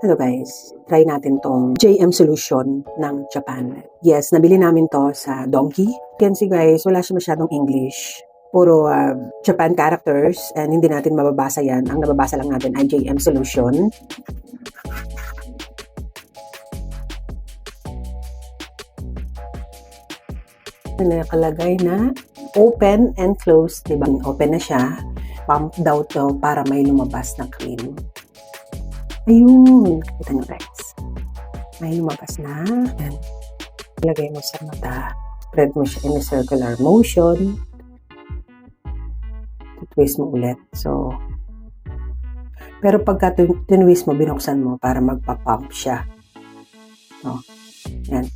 Hello guys, try natin tong JM solution ng Japan. Yes, nabili namin to sa Donkey. Yan si guys, wala siya masyadong English. Puro Japan characters and hindi natin mababasa yan. Ang nababasa lang natin ay JM solution. Nakalagay na open and close, diba? Open na siya. Pump daw to para may lumabas na cream. Ayun, kita nyo guys. May lumabas na. Yan. Lagay mo sa mata. Spread mo siya in a circular motion. Twist mo ulit. So, pero pagka tinwist mo, binuksan mo para magpa-pump siya. So, yan.